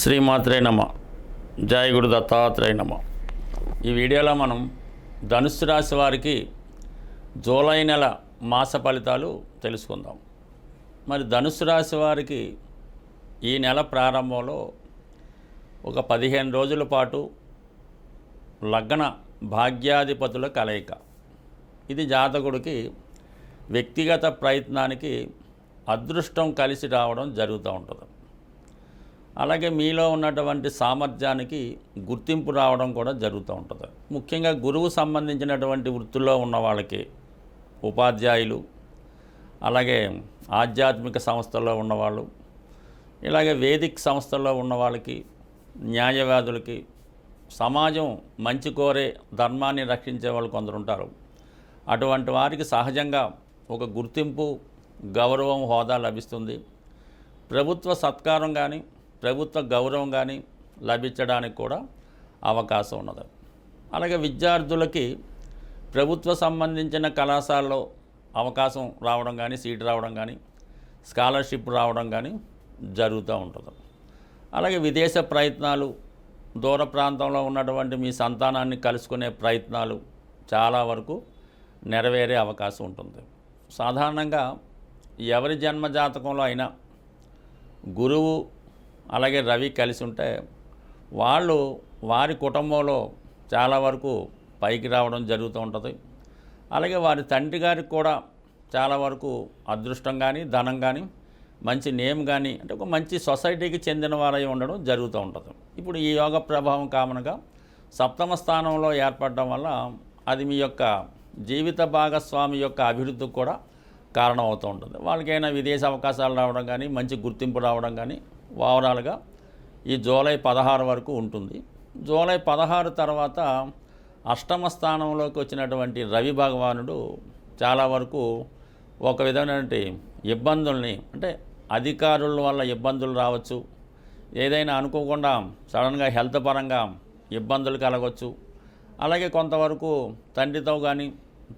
శ్రీమాత్రే నమ. జయ గురు దత్తాత్రేయ నమ. ఈ వీడియోలో మనం ధనుస్సు రాశి వారికి జూలై నెల మాస ఫలితాలు తెలుసుకుందాం. మరి ధనుస్సు రాశి వారికి ఈ నెల ప్రారంభంలో ఒక 15 రోజుల పాటు లగ్న భాగ్యాధిపతుల కలయిక. ఇది జాతకుడికి వ్యక్తిగత ప్రయత్నానికి అదృష్టం కలిసి రావడం జరుగుతూ ఉంటుంది. అలాగే మీలో ఉన్నటువంటి సామర్థ్యానికి గుర్తింపు రావడం కూడా జరుగుతూ ఉంటుంది. ముఖ్యంగా గురువు సంబంధించినటువంటి వృత్తుల్లో ఉన్న వాళ్ళకి, ఉపాధ్యాయులు, అలాగే ఆధ్యాత్మిక సంస్థల్లో ఉన్నవాళ్ళు, ఇలాగే వేదిక సంస్థల్లో ఉన్న వాళ్ళకి, న్యాయవాదులకి, సమాజం మంచి కోరే ధర్మాన్ని రక్షించే వాళ్ళు కొందరు ఉంటారు. అటువంటి వారికి సహజంగా ఒక గుర్తింపు, గౌరవం, హోదా లభిస్తుంది. ప్రభుత్వ సత్కారం కానీ, ప్రభుత్వ గౌరవం కానీ లభించడానికి కూడా అవకాశం ఉన్నది. అలాగే విద్యార్థులకి ప్రభుత్వ సంబంధించిన కళాశాలలో అవకాశం రావడం కానీ, సీటు రావడం కానీ, స్కాలర్షిప్ రావడం కానీ జరుగుతూ ఉంటుంది. అలాగే విదేశ ప్రయత్నాలు, దూర ప్రాంతంలో ఉన్నటువంటి మీ సంతానాన్ని కలుసుకునే ప్రయత్నాలు చాలా వరకు నెరవేరే అవకాశం ఉంటుంది. సాధారణంగా ఎవరి జన్మజాతకంలో అయినా గురువు అలాగే రవి కలిసి ఉంటే వాళ్ళు వారి కుటుంబంలో చాలా వరకు పైకి రావడం జరుగుతూ ఉంటుంది. అలాగే వారి తండ్రి గారికి కూడా చాలా వరకు అదృష్టం కానీ, ధనం కానీ, మంచి నేమ్ కానీ, అంటే ఒక మంచి సొసైటీకి చెందిన వారై ఉండడం జరుగుతూ ఉంటుంది. ఇప్పుడు ఈ యోగ ప్రభావం కామనగా సప్తమ స్థానంలో ఏర్పడడం వల్ల అది మీ యొక్క జీవిత భాగస్వామి యొక్క అభివృద్ధికి కూడా కారణం అవుతూ ఉంటుంది. వాళ్ళకైనా విదేశీ అవకాశాలు రావడం కానీ, మంచి గుర్తింపు రావడం కానీ ఓవరాల్గా ఈ జూలై 16 వరకు ఉంటుంది. జూలై 16 తర్వాత అష్టమ స్థానంలోకి వచ్చినటువంటి రవి భగవానుడు చాలా వరకు ఒక విధమైనటువంటి ఇబ్బందుల్ని, అంటే అధికారుల వల్ల ఇబ్బందులు రావచ్చు, ఏదైనా అనుకోకుండా సడన్గా హెల్త్ పరంగా ఇబ్బందులు కలగవచ్చు. అలాగే కొంతవరకు తండ్రితో కానీ,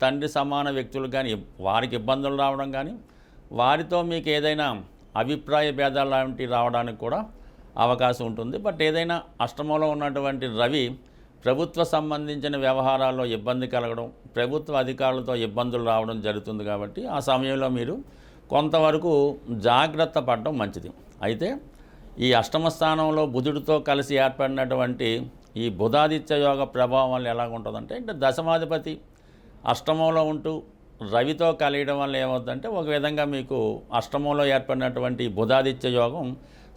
తండ్రి సమాన వ్యక్తులు కానీ వారికి ఇబ్బందులు రావడం కానీ, వారితో మీకు ఏదైనా అభిప్రాయ భేదాలు లాంటివి రావడానికి కూడా అవకాశం ఉంటుంది. బట్ ఏదైనా అష్టమంలో ఉన్నటువంటి రవి ప్రభుత్వ సంబంధించిన వ్యవహారాల్లో ఇబ్బంది కలగడం, ప్రభుత్వ అధికారులతో ఇబ్బందులు రావడం జరుగుతుంది. కాబట్టి ఆ సమయంలో మీరు కొంతవరకు జాగ్రత్త పడడం మంచిది. అయితే ఈ అష్టమ స్థానంలో బుధుడితో కలిసి ఏర్పడినటువంటి ఈ బుధాదిత్య యోగ ప్రభావం వల్ల ఎలాగుంటుందంటే, అంటే దశమాధిపతి అష్టమంలో ఉంటూ రవితో కలియడం వల్ల ఏమవుతుందంటే, ఒక విధంగా మీకు అష్టమంలో ఏర్పడినటువంటి బుధాదిత్య యోగం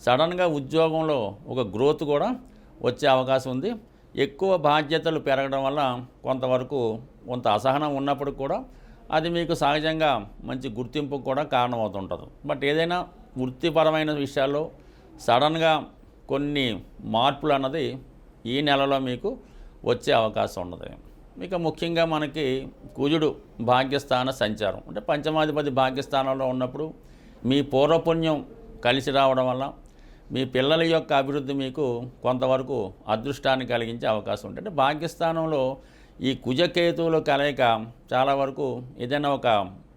సడన్గా ఉద్యోగంలో ఒక గ్రోత్ కూడా వచ్చే అవకాశం ఉంది. ఎక్కువ బాధ్యతలు పెరగడం వల్ల కొంతవరకు కొంత అసహనం ఉన్నప్పుడు కూడా అది మీకు సహజంగా మంచి గుర్తింపు కూడా కారణమవుతుంటుంది. బట్ ఏదైనా వృత్తిపరమైన విషయాల్లో సడన్గా కొన్ని మార్పులు అన్నది ఈ నెలలో మీకు వచ్చే అవకాశం ఉన్నది. ఇక ముఖ్యంగా మనకి కుజుడు భాగ్యస్థాన సంచారం, అంటే పంచమాధిపతి భాగ్యస్థానంలో ఉన్నప్పుడు మీ పూర్వపుణ్యం కలిసి రావడం వల్ల మీ పిల్లల యొక్క అభివృద్ధి మీకు కొంతవరకు అదృష్టాన్ని కలిగించే అవకాశం ఉంటుంది. అంటే భాగ్యస్థానంలో ఈ కుజకేతువుల కలయిక చాలా వరకు ఏదైనా ఒక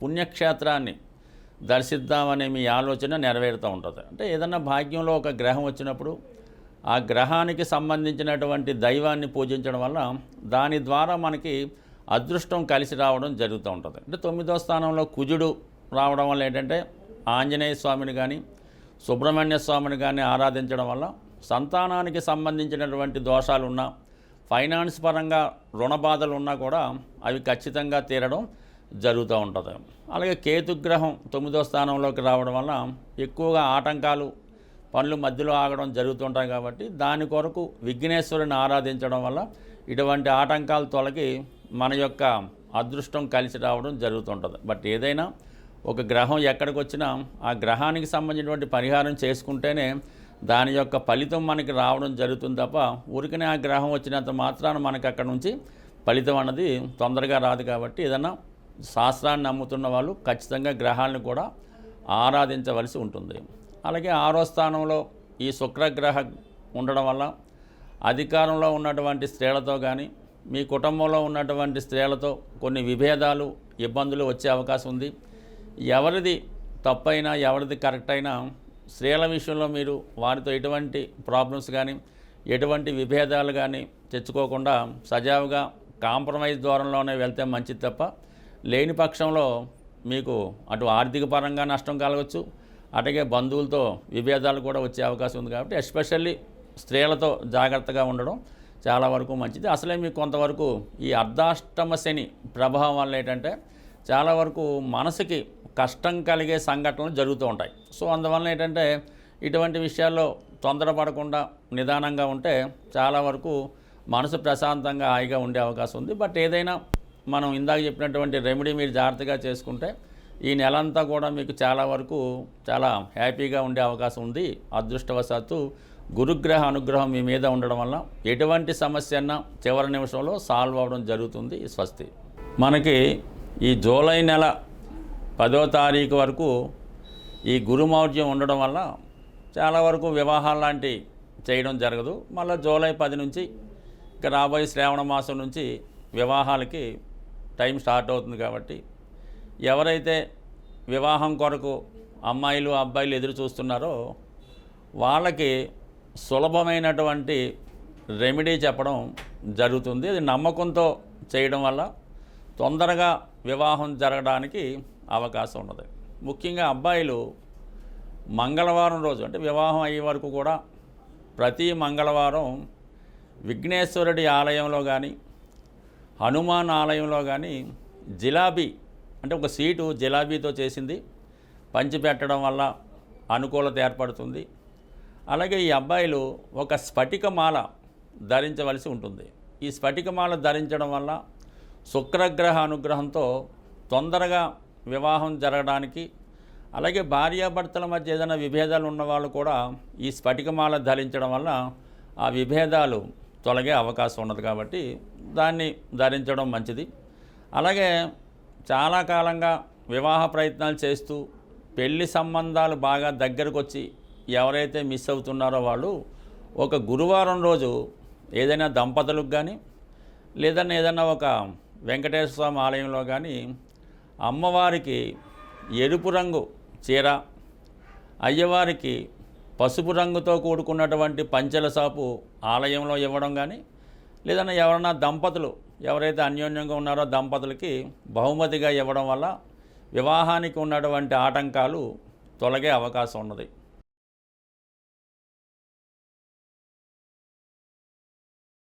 పుణ్యక్షేత్రాన్ని దర్శిద్దామనే మీ ఆలోచన నెరవేరుతూ ఉంటుంది. అంటే ఏదైనా భాగ్యంలో ఒక గ్రహం వచ్చినప్పుడు ఆ గ్రహానికి సంబంధించినటువంటి దైవాన్ని పూజించడం వల్ల దాని ద్వారా మనకి అదృష్టం కలిసి రావడం జరుగుతూ ఉంటుంది. అంటే 9వ స్థానంలో కుజుడు రావడం వల్ల ఏంటంటే ఆంజనేయ స్వామిని కానీ, సుబ్రహ్మణ్య స్వామిని కానీ ఆరాధించడం వల్ల సంతానానికి సంబంధించినటువంటి దోషాలున్నా, ఫైనాన్స్ పరంగా రుణ బాధలు ఉన్నా కూడా అవి ఖచ్చితంగా తీరడం జరుగుతూ ఉంటుంది. అలాగే కేతుగ్రహం 9వ స్థానంలోకి రావడం వల్ల ఎక్కువగా ఆటంకాలు, పనులు మధ్యలో ఆగడం జరుగుతుంటాయి. కాబట్టి దాని కొరకు విఘ్నేశ్వరుని ఆరాధించడం వల్ల ఇటువంటి ఆటంకాలు తొలగి మన యొక్క అదృష్టం కలిసి రావడం జరుగుతుంటుంది. బట్ ఏదైనా ఒక గ్రహం ఎక్కడికి వచ్చినా ఆ గ్రహానికి సంబంధించినటువంటి పరిహారం చేసుకుంటేనే దాని యొక్క ఫలితం మనకి రావడం జరుగుతుంది తప్ప ఊరికనే ఆ గ్రహం వచ్చినంత మాత్రాన మనకి అక్కడ నుంచి ఫలితం అన్నది తొందరగా రాదు. కాబట్టి ఏదైనా శాస్త్రాన్ని నమ్ముతున్న వాళ్ళు ఖచ్చితంగా గ్రహాలను కూడా ఆరాధించవలసి ఉంటుంది. అలాగే 6వ స్థానంలో ఈ శుక్రగ్రహ ఉండడం వల్ల అధికారంలో ఉన్నటువంటి స్త్రీలతో కానీ, మీ కుటుంబంలో ఉన్నటువంటి స్త్రీలతో కొన్ని విభేదాలు, ఇబ్బందులు వచ్చే అవకాశం ఉంది. ఎవరిది తప్పైనా, ఎవరిది కరెక్ట్ అయినా స్త్రీల విషయంలో మీరు వారితో ఎటువంటి ప్రాబ్లమ్స్ కానీ ఎటువంటి విభేదాలు కానీ తెచ్చుకోకుండా సజావుగా కాంప్రమైజ్ ద్వారంలోనే వెళ్తే మంచిది తప్ప లేని పక్షంలో మీకు అటు ఆర్థిక పరంగా నష్టం కలగవచ్చు, అట్లాగే బంధువులతో విభేదాలు కూడా వచ్చే అవకాశం ఉంది. కాబట్టి ఎస్పెషల్లీ స్త్రీలతో జాగ్రత్తగా ఉండడం చాలా వరకు మంచిది. అసలే మీకు కొంతవరకు ఈ అర్ధాష్టమ శని ప్రభావం వల్ల ఏంటంటే చాలా వరకు మనసుకి కష్టం కలిగే సంఘటనలు జరుగుతూ ఉంటాయి. సో అందువల్ల ఏంటంటే ఇటువంటి విషయాల్లో తొందరపడకుండా నిదానంగా ఉంటే చాలా వరకు మనసు ప్రశాంతంగా హాయిగా ఉండే అవకాశం ఉంది. బట్ ఏదైనా మనం ఇందాక చెప్పినటువంటి రెమెడీ మీరు జాగ్రత్తగా చేసుకుంటే ఈ నెలంతా కూడా మీకు చాలా వరకు చాలా హ్యాపీగా ఉండే అవకాశం ఉంది. అదృష్టవశాత్తు గురుగ్రహ అనుగ్రహం మీ మీద ఉండడం వల్ల ఎటువంటి సమస్య అన్నా చివరి నిమిషంలో సాల్వ్ అవ్వడం జరుగుతుంది. స్వస్తి. మనకి ఈ జూలై నెల 10వ తారీఖు వరకు ఈ గురుమౌర్యం ఉండడం వల్ల చాలా వరకు వివాహాలు లాంటి చేయడం జరగదు. మళ్ళీ జూలై 10 నుంచి ఇక రాబోయే శ్రావణ మాసం నుంచి వివాహాలకి టైం స్టార్ట్ అవుతుంది. కాబట్టి ఎవరైతే వివాహం కొరకు అమ్మాయిలు అబ్బాయిలు ఎదురు చూస్తున్నారో వాళ్ళకి సులభమైనటువంటి రెమెడీ చెప్పడం జరుగుతుంది. అది నమ్మకంతో చేయడం వల్ల తొందరగా వివాహం జరగడానికి అవకాశం ఉన్నది. ముఖ్యంగా అబ్బాయిలు మంగళవారం రోజు అంటే వివాహం అయ్యే వరకు కూడా ప్రతి మంగళవారం విఘ్నేశ్వరుడి ఆలయంలో కానీ హనుమాన్ ఆలయంలో కానీ జిలాబీ అంటే ఒక సీటు జిలాబీతో చేసింది పంచిపెట్టడం వల్ల అనుకూలత ఏర్పడుతుంది. అలాగే ఈ అబ్బాయిలు ఒక స్ఫటికమాల ధరించవలసి ఉంటుంది. ఈ స్ఫటికమాల ధరించడం వల్ల శుక్రగ్రహ అనుగ్రహంతో తొందరగా వివాహం జరగడానికి, అలాగే భార్యాభర్తల మధ్య ఏదైనా విభేదాలు ఉన్నవాళ్ళు కూడా ఈ స్ఫటికమాల ధరించడం వల్ల ఆ విభేదాలు తొలగే అవకాశం ఉన్నది. కాబట్టి దాన్ని ధరించడం మంచిది. అలాగే చాలా కాలంగా వివాహ ప్రయత్నాలు చేస్తూ పెళ్లి సంబంధాలు బాగా దగ్గరకు వచ్చి ఎవరైతే మిస్ అవుతున్నారో వాళ్ళు ఒక గురువారం రోజు ఏదైనా దంపతులకు కానీ ఏదైనా ఒక వెంకటేశ్వర స్వామి ఆలయంలో కానీ అమ్మవారికి ఎరుపు రంగు చీర, అయ్యవారికి పసుపు రంగుతో కూడుకున్నటువంటి పంచెల సాపు ఆలయంలో ఇవ్వడం కానీ, లేదన్నా ఎవరన్నా దంపతులు ఎవరైతే అన్యోన్యంగా ఉన్నారో దంపతులకి బహుమతిగా ఇవ్వడం వల్ల వివాహానికి ఉన్నటువంటి ఆటంకాలు తొలగే అవకాశం ఉన్నది.